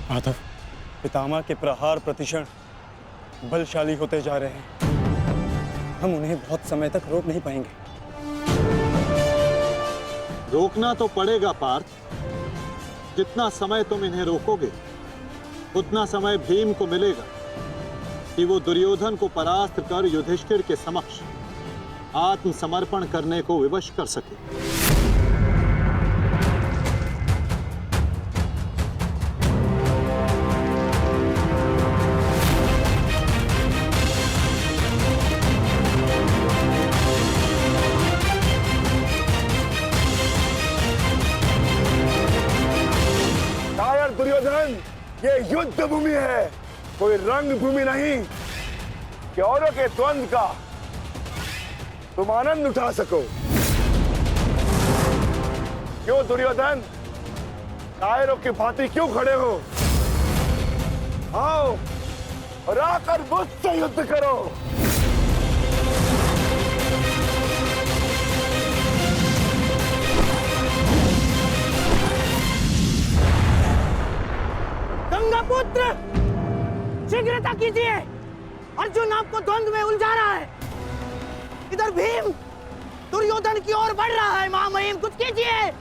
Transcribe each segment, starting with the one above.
माधव, पितामह के प्रहार प्रतिक्षण बलशाली होते जा रहे हैं। हम उन्हें बहुत समय तक रोक नहीं पाएंगे। रोकना तो पड़ेगा पार्थ। जितना समय तुम इन्हें रोकोगे उतना समय भीम को मिलेगा कि वो दुर्योधन को परास्त कर युधिष्ठिर के समक्ष आत्मसमर्पण करने को विवश कर सके। दुर्योधन, ये युद्ध भूमि है, कोई रंग भूमि नहीं कि औरों के द्वंद का तुम आनंद उठा सको। क्यों दुर्योधन, कायरों की भांति क्यों खड़े हो? आओ और आकर मुझसे युद्ध करो। पुत्र, शीघ्रता कीजिए। अर्जुन आपको द्वंद्व में उलझा रहा है। इधर भीम दुर्योधन की ओर बढ़ रहा है। महामहिम, कुछ कीजिए।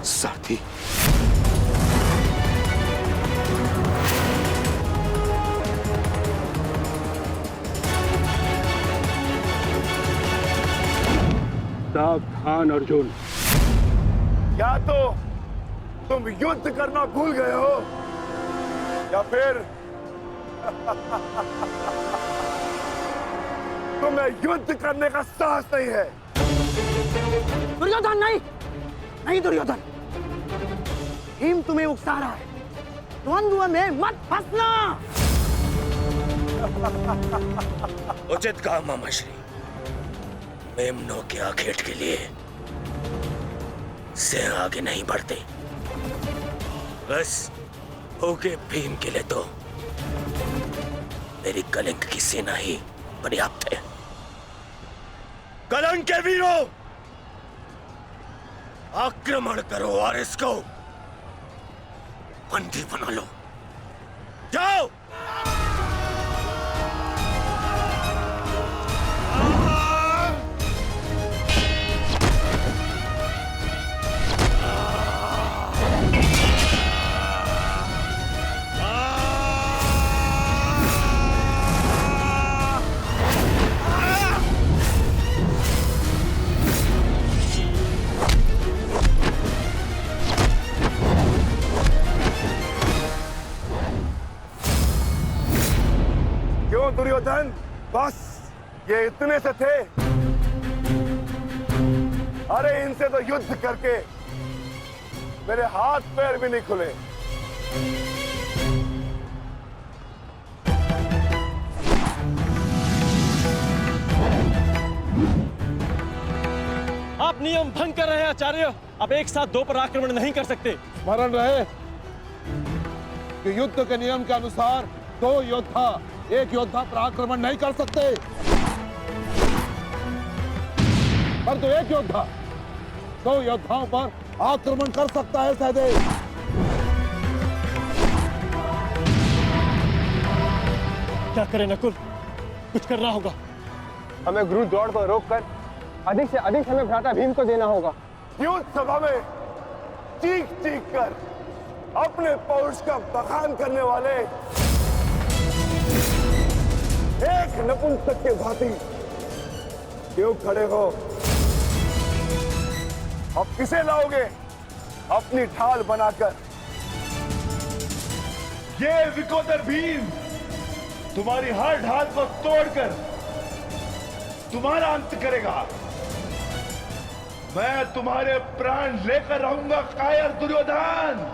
साथी, सावधान अर्जुन। या तो तुम युद्ध करना भूल गए हो या फिर तुम्हें युद्ध करने का साहस नहीं है। दुर्योधन, नहीं नहीं दुर्योधन, भीम तुम्हें उकसा रहा है। द्वंद्व में मत फंसना। उचित कहा मामाश्री। मेमनों के आखेट के लिए से आगे नहीं बढ़ते। बस होके भीम के लिए तो मेरी कलिंग की सेना ही पर्याप्त है। कलंक के वीरों, आक्रमण करो और इसको बंदी बना लो। जाओ। दुर्योधन, बस ये इतने से थे। अरे इनसे तो युद्ध करके मेरे हाथ पैर भी नहीं खुले। आप नियम भंग कर रहे हैं आचार्य। आप एक साथ दो पर आक्रमण नहीं कर सकते। स्मरण रहे कि युद्ध के नियम के अनुसार दो योद्धा एक योद्धा पर आक्रमण नहीं कर सकते, परंतु एक योद्धा दो योद्धाओं पर आक्रमण कर सकता है। सहदेव, क्या करें नकुल, कुछ करना होगा। हमें गुरु दौड़ को रोककर अधिक से अधिक समय भ्राता भीम को देना होगा। युद्ध सभा में चीख चीख कर अपने पौरुष का बखान करने वाले एक नपुंसक के भांति क्यों खड़े हो? अब किसे लाओगे अपनी ढाल बनाकर? ये विकोदर भीम तुम्हारी हर ढाल को तोड़कर तुम्हारा अंत करेगा। मैं तुम्हारे प्राण लेकर रहूंगा कायर दुर्योधन।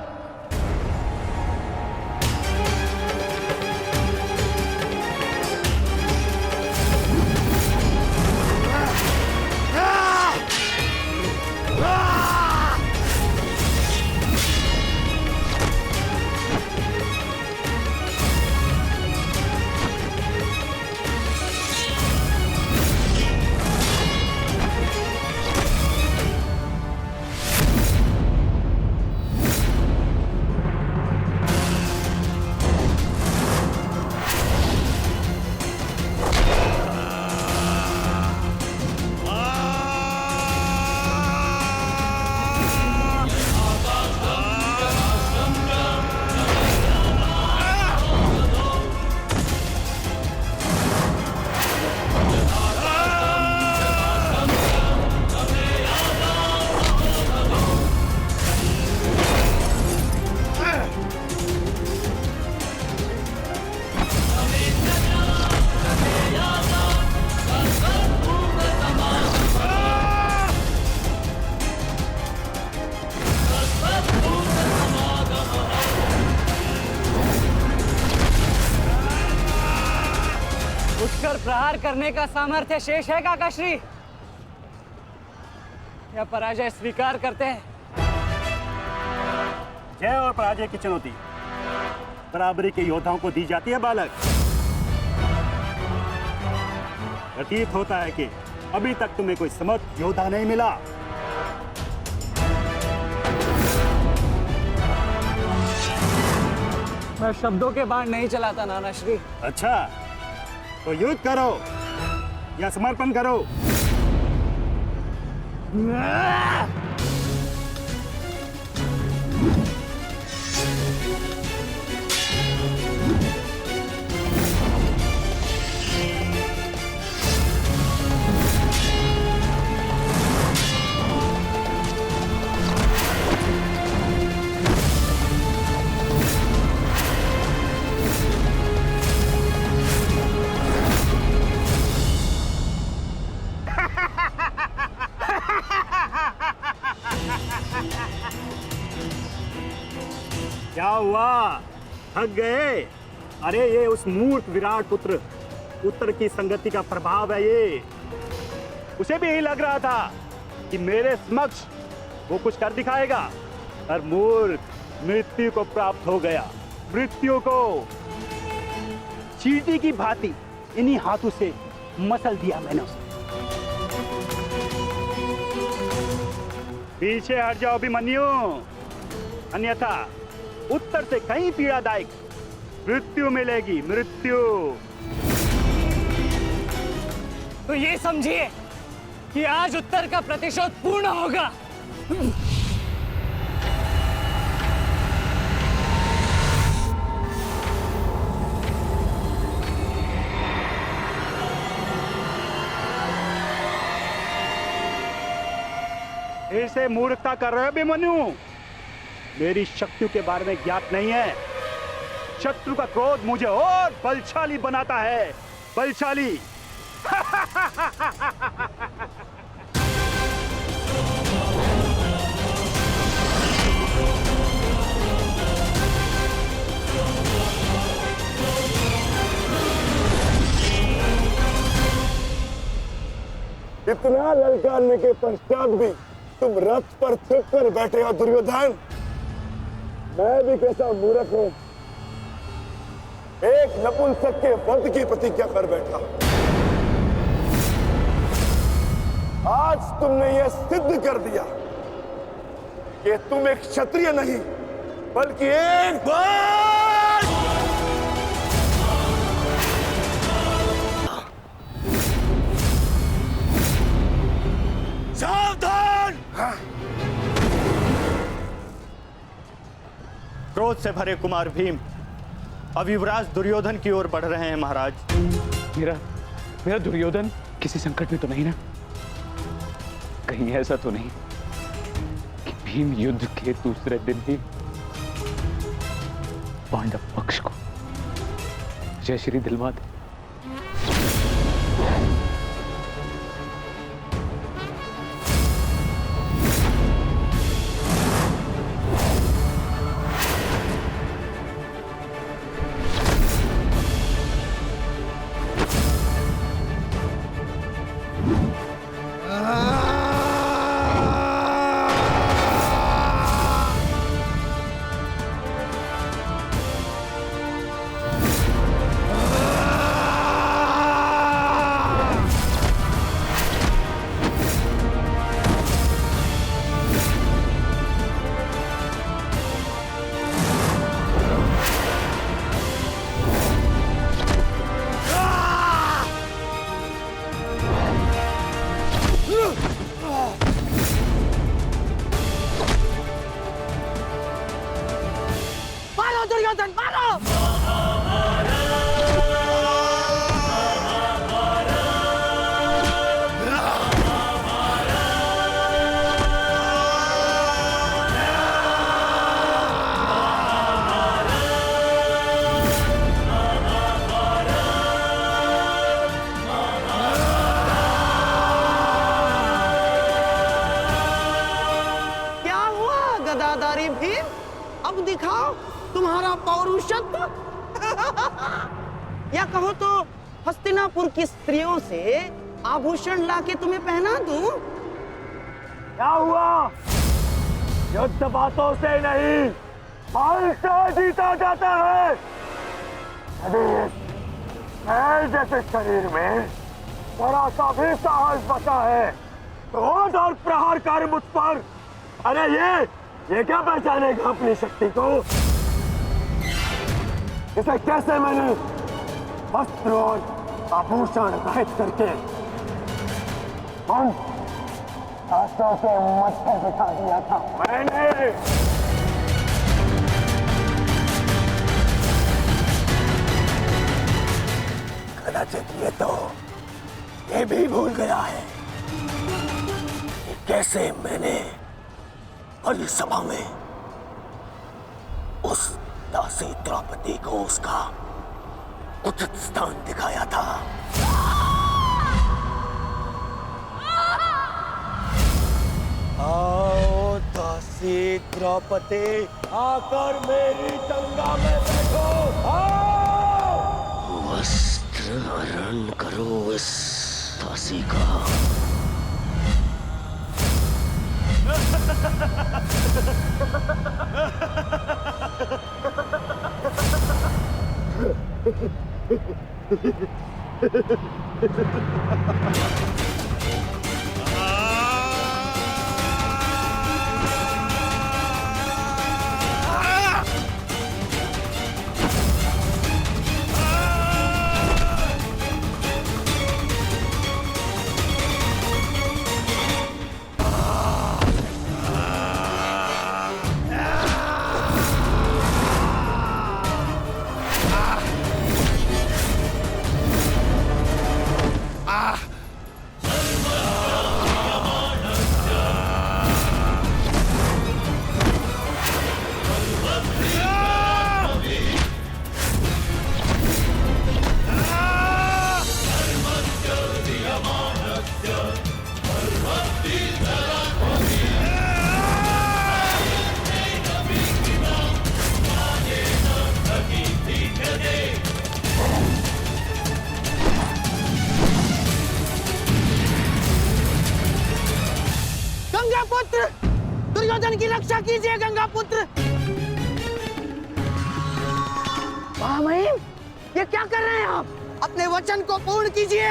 उठकर प्रहार करने का सामर्थ्य शेष है काकाश्री, या पराजय स्वीकार करते हैं? जय और पराजय की चुनौती बराबरी के योद्धाओं को दी जाती है बालक। प्रतीत होता है कि अभी तक तुम्हें कोई समर्थ योद्धा नहीं मिला। मैं शब्दों के बाण नहीं चलाता नानाश्री। अच्छा, तो युद्ध करो या समर्पण करो। क्या हुआ, थक गए? अरे ये उस मूर्ख विराट पुत्र उत्तर की संगति का प्रभाव है। ये उसे भी यही लग रहा था कि मेरे समक्ष वो कुछ कर दिखाएगा, पर मूर्ख मृत्यु को प्राप्त हो गया। मृत्यु को चींटी की भांति इन्हीं हाथों से मसल दिया मैंने उसे। पीछे हट जाओ अभिमन्यु, अन्यथा उत्तर से कहीं पीड़ादायक मृत्यु मिलेगी। मृत्यु। तो ये समझिए कि आज उत्तर का प्रतिशोध पूर्ण होगा। फिर से मूर्खता कर रहे हो अभिमन्यु? मेरी शक्तियों के बारे में ज्ञात नहीं है। शत्रु का क्रोध मुझे और बलशाली बनाता है। बलशाली। इतना ललकारने के पश्चात भी तुम रथ पर छिप कर बैठे हो दुर्योधन। मैं भी कैसा मूर्ख हूं, एक नपुंसक के वध की प्रतिज्ञा कर बैठा। आज तुमने यह सिद्ध कर दिया कि तुम एक क्षत्रिय नहीं बल्कि एक सावधान! क्रोध से भरे कुमार भीम अब युवराज दुर्योधन की ओर बढ़ रहे हैं महाराज। मेरा दुर्योधन किसी संकट में तो नहीं ना? कहीं ऐसा तो नहीं कि भीम युद्ध के दूसरे दिन ही पांडव पक्ष को जयश्री दिलवा दे? दुर्योधन मारो! क्या हुआ गदाधारी भीम? अब दिखाओ तुम्हारा पौरुषत्व। या कहो तो हस्तिनापुर की स्त्रियों से आभूषण लाके तुम्हें पहना दूं? क्या हुआ? युद्ध बातों से नहीं, बल से जीता जाता है। यदि मैं जैसे शरीर में जरा सा भी साहस बचा है तो और प्रहार कर मुझ पर। अरे ये क्या पहचानेगा अपनी शक्ति को? इसे कैसे मैंने वस्त्र और आभूषण रहित करके हाथों के मत्थे बिठा दिया था मैंने। कदाचित ये भी भूल गया है कि कैसे मैंने बलि सभा में उस दासी द्रौपदी को उसका उचित स्थान दिखाया था। आओ दासी द्रौपदी, आकर मेरी गंगा में बैठो। आओ, वस्त्र हरण करो इस दासी का। गंगापुत्र, दुर्योधन की रक्षा कीजिए गंगापुत्र। महामहिम, ये क्या कर रहे हैं आप? अपने वचन को पूर्ण कीजिए।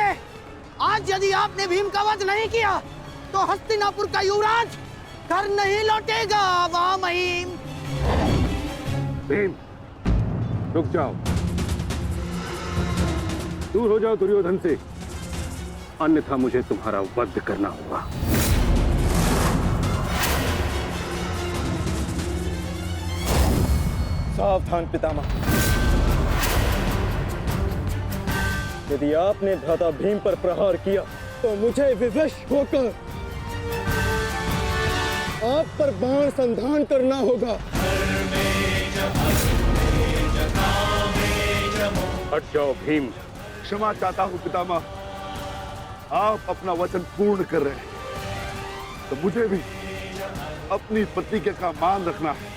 आज यदि आपने भीम का वध नहीं किया तो हस्तिनापुर का युवराज घर नहीं लौटेगा। महामहिम, भीम, रुक जाओ, दूर हो जाओ दुर्योधन से, अन्यथा मुझे तुम्हारा वध करना होगा। सावधान पितामह, यदि आपने भ्राता भीम पर प्रहार किया तो मुझे विवश होकर आप पर बाण संधान करना होगा। हट जाओ भीम। क्षमा चाहता हूं पितामह, आप अपना वचन पूर्ण कर रहे हैं तो मुझे भी अपनी प्रतिज्ञा का मान रखना है।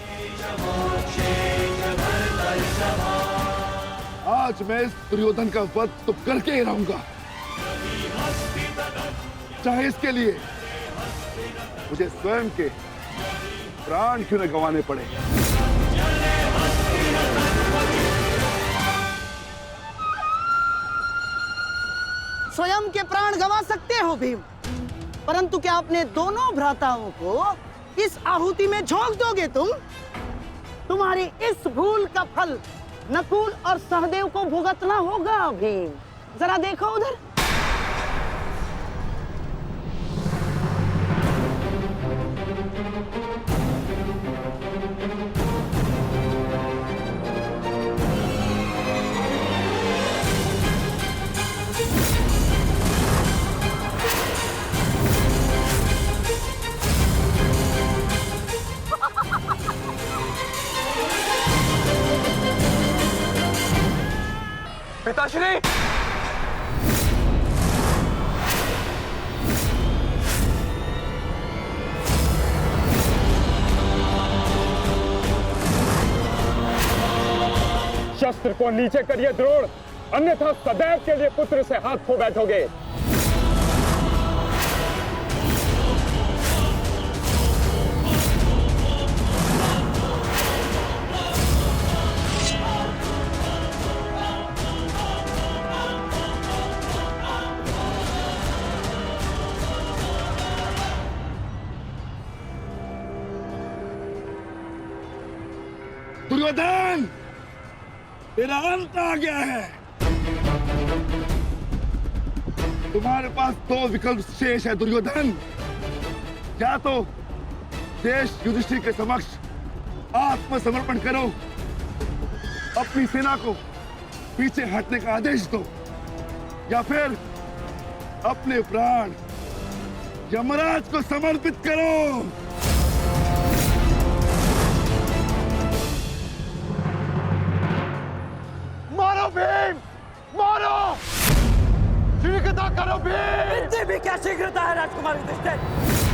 आज मैं इस दुर्योधन का वध तो करके ही रहूंगा, चाहे इसके लिए मुझे स्वयं के प्राण क्यों न गंवाने पड़े। स्वयं के प्राण गंवा सकते हो भीम, परंतु क्या अपने दोनों भ्राताओं को इस आहुति में झोंक दोगे तुम? तुम्हारी इस भूल का फल नकुल और सहदेव को भुगतना होगा भीम। जरा देखो उधर। पिताश्री, शस्त्र को नीचे करिए द्रोण। अन्यथा सदैव के लिए पुत्र से हाथ खो बैठोगे। दुर्योधन, तेरा अंत आ गया है। तुम्हारे पास दो विकल्प शेष है दुर्योधन। या तो देश युधिष्ठिर के समक्ष आत्मसमर्पण करो, अपनी सेना को पीछे हटने का आदेश दो, या फिर अपने प्राण यमराज को समर्पित करो। मारो भीम, मारो! शीघ्रता करो भीम! इतनी भी क्या शीघ्रता है राजकुमार युधिष्ठिर?